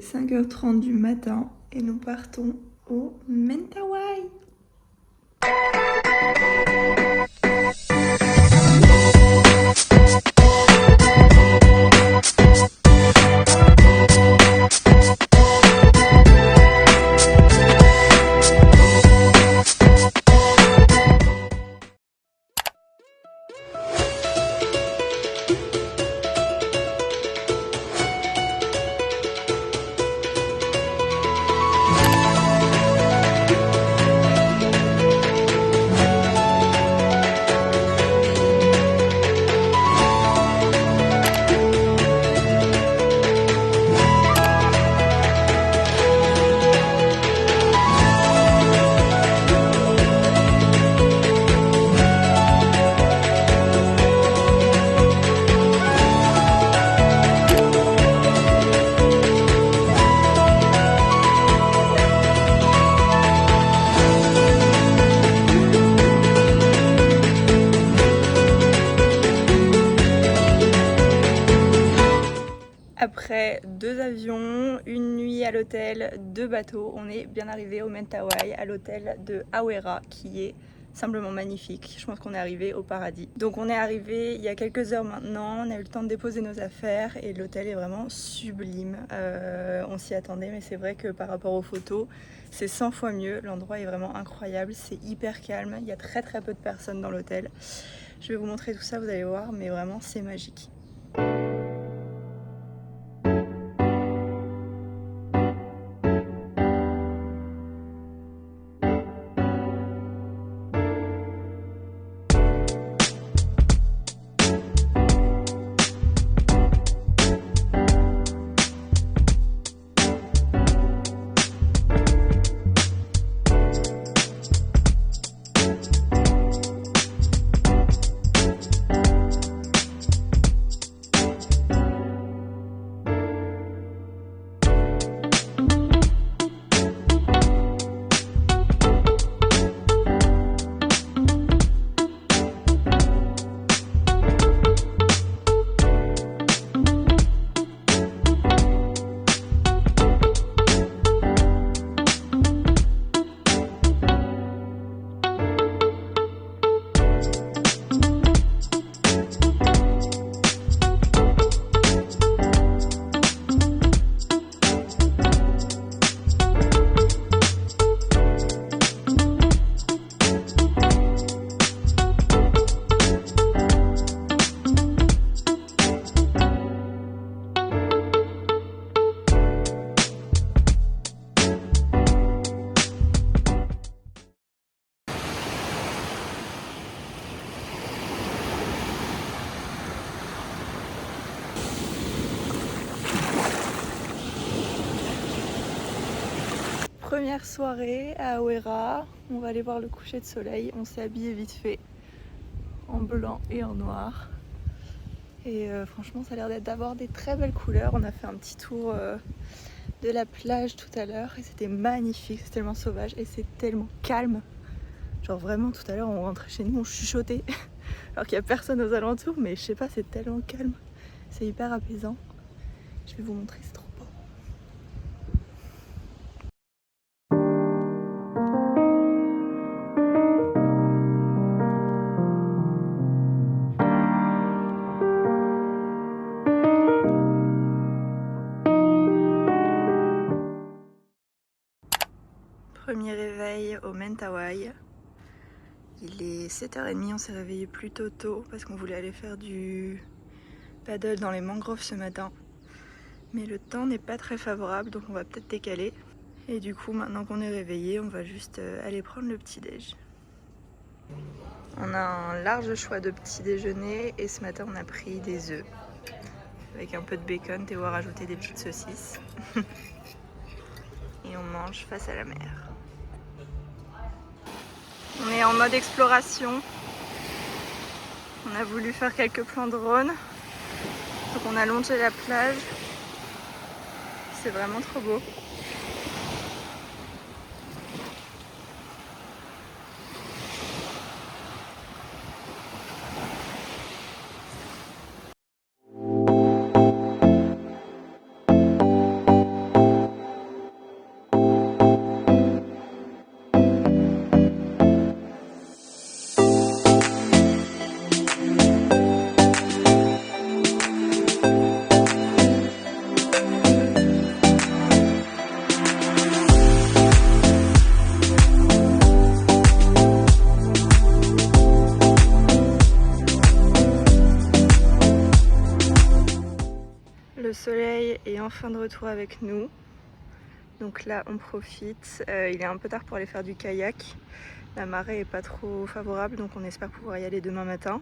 5h30 du matin et nous partons au Mentawai. Après 2 avions, une nuit à l'hôtel, 2 bateaux, on est bien arrivé au Mentawai, à l'hôtel de Hawera, qui est simplement magnifique. Je pense qu'on est arrivé au paradis. Donc on est arrivé il y a quelques heures maintenant, on a eu le temps de déposer nos affaires et l'hôtel est vraiment sublime. On s'y attendait, mais c'est vrai que par rapport aux photos, c'est 100 fois mieux. L'endroit est vraiment incroyable, c'est hyper calme, il y a très peu de personnes dans l'hôtel. Je vais vous montrer tout ça, vous allez voir, mais vraiment c'est magique. Première soirée à Hawera, on va aller voir le coucher de soleil. On s'est habillé vite fait en blanc et en noir. Et franchement, ça a l'air d'avoir des très belles couleurs. On a fait un petit tour de la plage tout à l'heure et c'était magnifique, c'est tellement sauvage et c'est tellement calme. Genre vraiment, tout à l'heure, on rentrait chez nous, on chuchotait alors qu'il n'y a personne aux alentours, mais je sais pas, c'est tellement calme. C'est hyper apaisant. Je vais vous montrer, c'est trop beau. Premier réveil au Mentawai. Il est 7h30, on s'est réveillé plutôt tôt parce qu'on voulait aller faire du paddle dans les mangroves ce matin. Mais le temps n'est pas très favorable, donc on va peut-être décaler. Et du coup, maintenant qu'on est réveillé, on va juste aller prendre le petit déj. On a un large choix de petit déjeuner et ce matin on a pris des œufs avec un peu de bacon. Théo a rajouté des petites saucisses. Et on mange face à la mer. On est en mode exploration. On a voulu faire quelques plans drone. Donc on a longé la plage. C'est vraiment trop beau. enfin de retour avec nous. Donc là on profite, il est un peu tard pour aller faire du kayak. La marée est pas trop favorable donc on espère pouvoir y aller demain matin.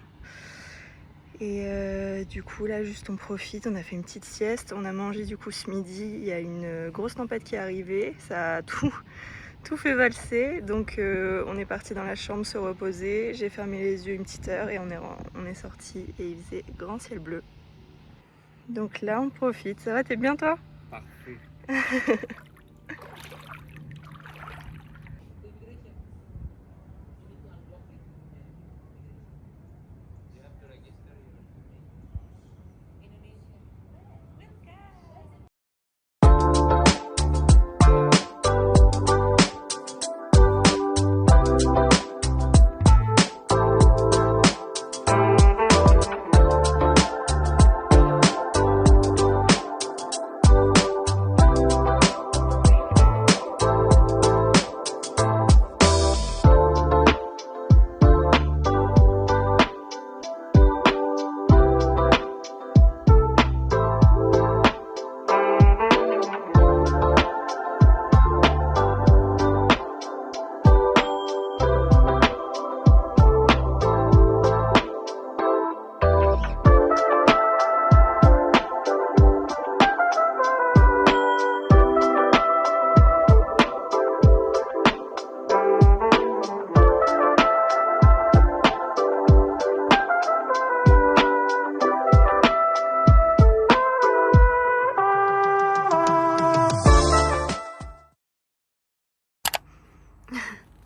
Et du coup là juste on profite, on a fait une petite sieste, on a mangé du coup ce midi, il y a une grosse tempête qui est arrivée, ça a tout fait valser, donc on est parti dans la chambre se reposer, j'ai fermé les yeux une petite heure et on est sorti et il faisait grand ciel bleu. Donc là on profite, ça va, t'es bien toi? Parfait.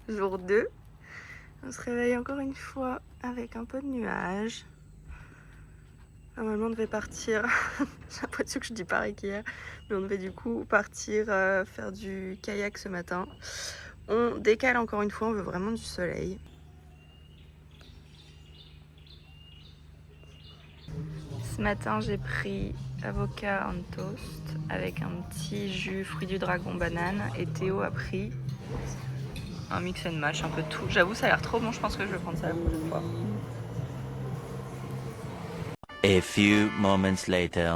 Jour 2, on se réveille encore une fois avec un peu de nuages. Normalement on devait partir, j'ai l'impression que je dis pareil qu'hier, mais on devait du coup partir faire du kayak ce matin. On décale encore une fois, on veut vraiment du soleil. Ce matin j'ai pris avocat en toast avec un petit jus fruits du dragon banane et Théo a pris un mix and match, un peu de tout. J'avoue ça a l'air trop bon, je pense que je vais prendre ça la prochaine fois. A few moments later.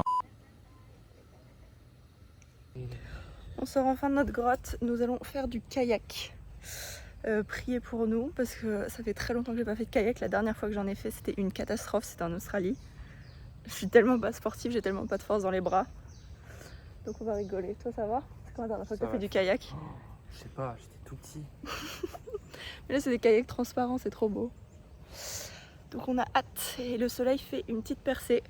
On sort enfin de notre grotte, nous allons faire du kayak. Priez pour nous parce que ça fait très longtemps que j'ai pas fait de kayak. La dernière fois que j'en ai fait c'était une catastrophe, c'était en Australie. Je suis tellement pas sportive, j'ai tellement pas de force dans les bras. Donc on va rigoler. Toi ça va? C'est quand la dernière fois que tu as fait du kayak? Oh, je sais pas, j'étais tout petit. Mais là c'est des kayaks transparents, c'est trop beau. Donc on a hâte et le soleil fait une petite percée.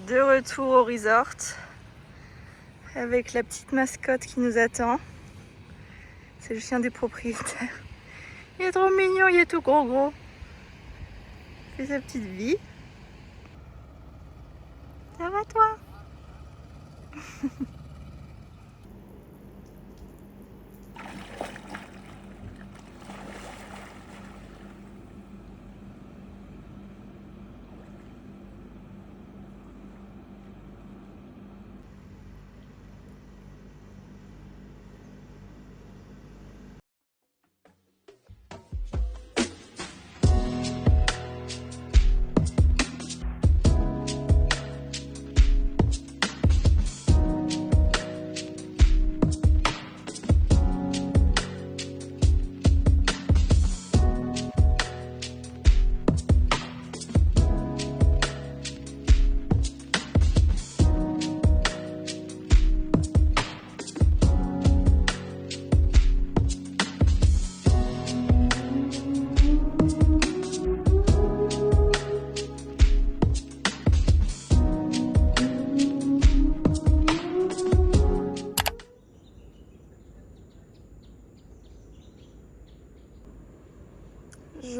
De retour au resort avec la petite mascotte qui nous attend. C'est le chien des propriétaires. Il est trop mignon, il est tout gros. Il fait sa petite vie. Ça va toi?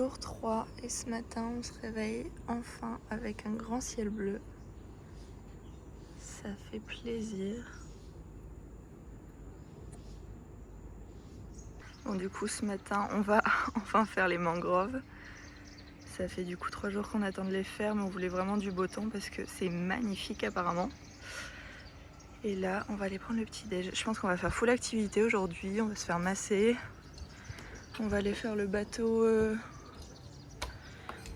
jour 3 et ce matin on se réveille enfin avec un grand ciel bleu. Ça fait plaisir. Bon, du coup ce matin on va enfin faire les mangroves. Ça fait du coup 3 jours qu'on attend de les faire, mais on voulait vraiment du beau temps parce que c'est magnifique apparemment. Et là on va aller prendre le petit déj. Je pense qu'on va faire full activité aujourd'hui, on va se faire masser. On va aller faire le bateau,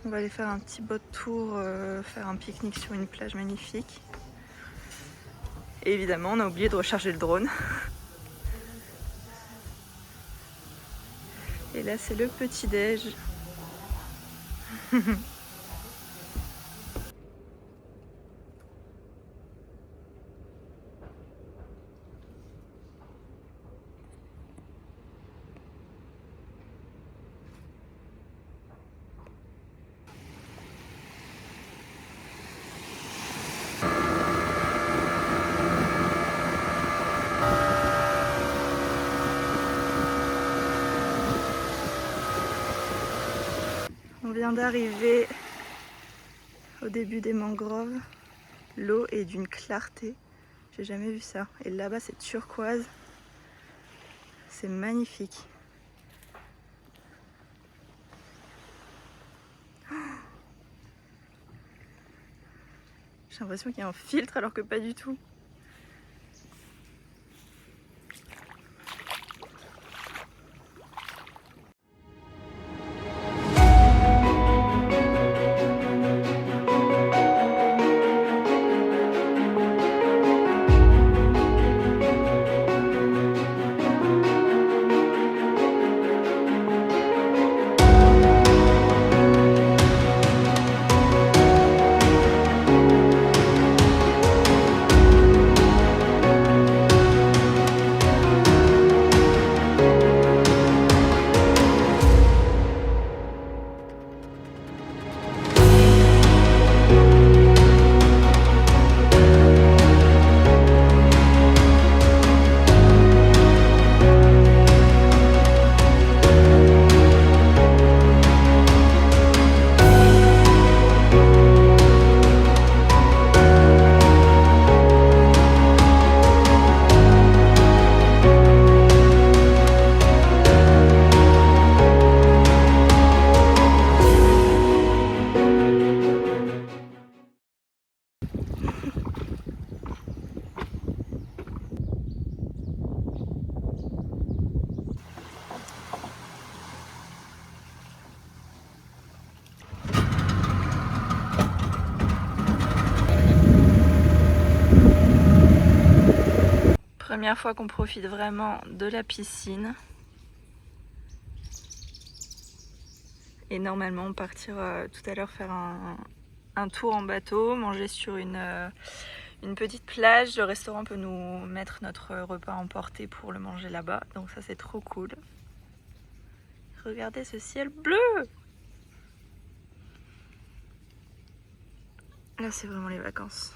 on va aller faire un petit boat tour, faire un pique-nique sur une plage magnifique. Et évidemment on a oublié de recharger le drone. Et là c'est le petit déj. On vient d'arriver au début des mangroves. L'eau est d'une clarté, j'ai jamais vu ça. Et là-bas c'est turquoise, c'est magnifique. J'ai l'impression qu'il y a un filtre alors que pas du tout. Première fois qu'on profite vraiment de la piscine. Et normalement on partira tout à l'heure faire un tour en bateau, manger sur une petite plage. Le restaurant peut nous mettre notre repas emporté pour le manger là-bas. Donc ça c'est trop cool. Regardez ce ciel bleu! Là c'est vraiment les vacances.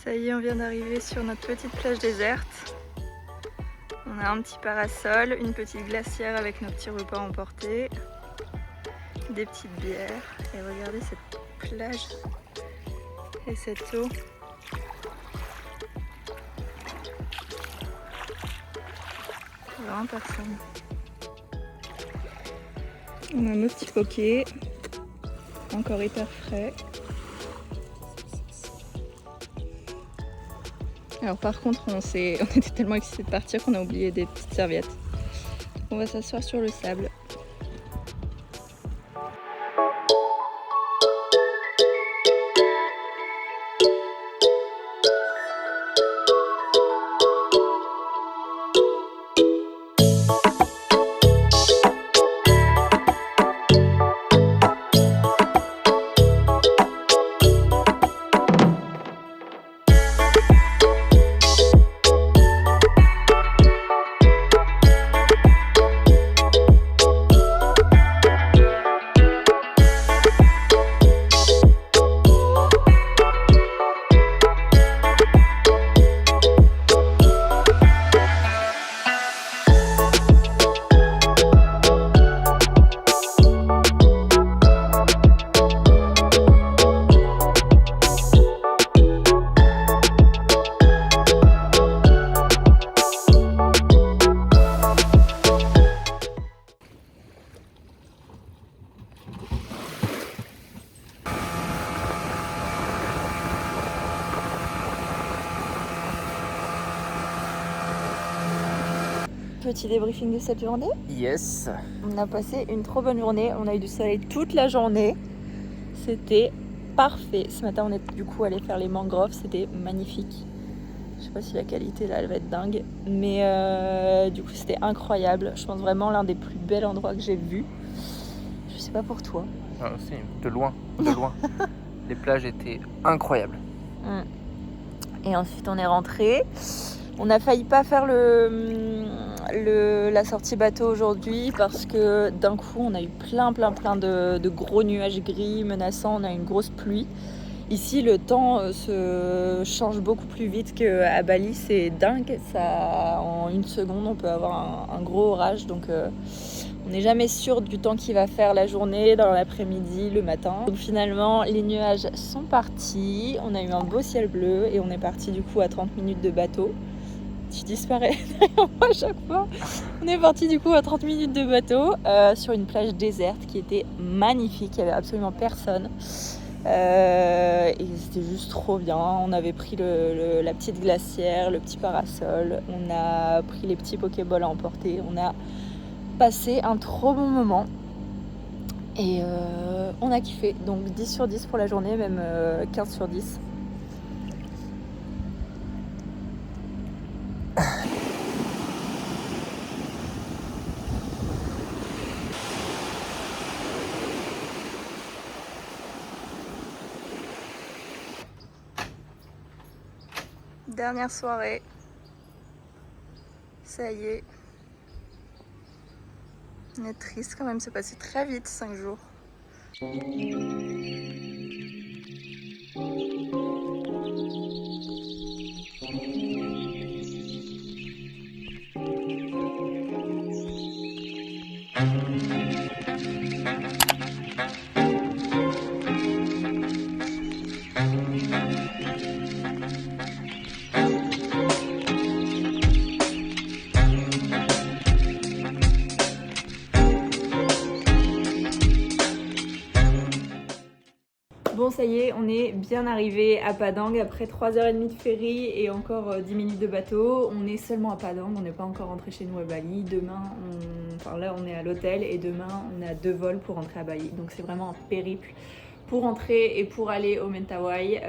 Ça y est, on vient d'arriver sur notre petite plage déserte. On a un petit parasol, une petite glacière avec nos petits repas emportés, des petites bières. Et regardez cette plage et cette eau. Vraiment personne. On a nos petits pokés, encore hyper frais. Alors par contre, on était tellement excités de partir qu'on a oublié des petites serviettes. On va s'asseoir sur le sable. petit débriefing de cette journée. Yes. On a passé une trop bonne journée, on a eu du soleil toute la journée. C'était parfait. Ce matin on est du coup allé faire les mangroves, c'était magnifique. Je sais pas si la qualité là elle va être dingue, mais du coup c'était incroyable. Je pense vraiment l'un des plus bels endroits que j'ai vu. Je sais pas pour toi. Ah, aussi, de loin. Les plages étaient incroyables. Et ensuite on est rentré. On a failli pas faire la sortie bateau aujourd'hui parce que d'un coup on a eu plein de gros nuages gris menaçants, on a eu une grosse pluie. Ici le temps se change beaucoup plus vite qu'à Bali, c'est dingue, ça, en une seconde on peut avoir un gros orage, donc on n'est jamais sûr du temps qu'il va faire la journée, dans l'après-midi, le matin. Donc finalement les nuages sont partis, on a eu un beau ciel bleu et on est parti du coup à 30 minutes de bateau. Tu disparais derrière moi à chaque fois. On est parti du coup à 30 minutes de bateau sur une plage déserte qui était magnifique, il n'y avait absolument personne. Et c'était juste trop bien. On avait pris la petite glacière, le petit parasol, on a pris les petits pokéballs à emporter, on a passé un trop bon moment et on a kiffé. Donc 10 sur 10 pour la journée, même 15 sur 10. Dernière soirée, ça y est, on est triste quand même, c'est passé très vite 5 jours. Bon, ça y est, on est bien arrivé à Padang après 3h30 de ferry et encore 10 minutes de bateau. On est seulement à Padang, on n'est pas encore rentré chez nous à Bali. Demain, là on est à l'hôtel et demain on a 2 vols pour rentrer à Bali. Donc c'est vraiment un périple pour rentrer et pour aller au Mentawai,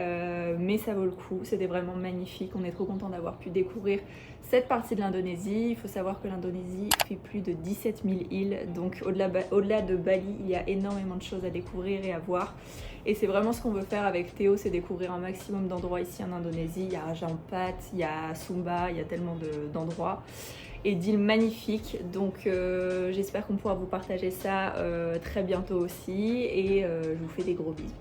mais ça vaut le coup, c'était vraiment magnifique. On est trop content d'avoir pu découvrir cette partie de l'Indonésie. Il faut savoir que l'Indonésie fait plus de 17 000 îles, donc au-delà de Bali, il y a énormément de choses à découvrir et à voir. Et c'est vraiment ce qu'on veut faire avec Théo, c'est découvrir un maximum d'endroits ici en Indonésie. Il y a Raja Ampat, il y a Sumba, il y a tellement d'endroits et d'îles magnifiques. Donc j'espère qu'on pourra vous partager ça très bientôt aussi et je vous fais des gros bisous.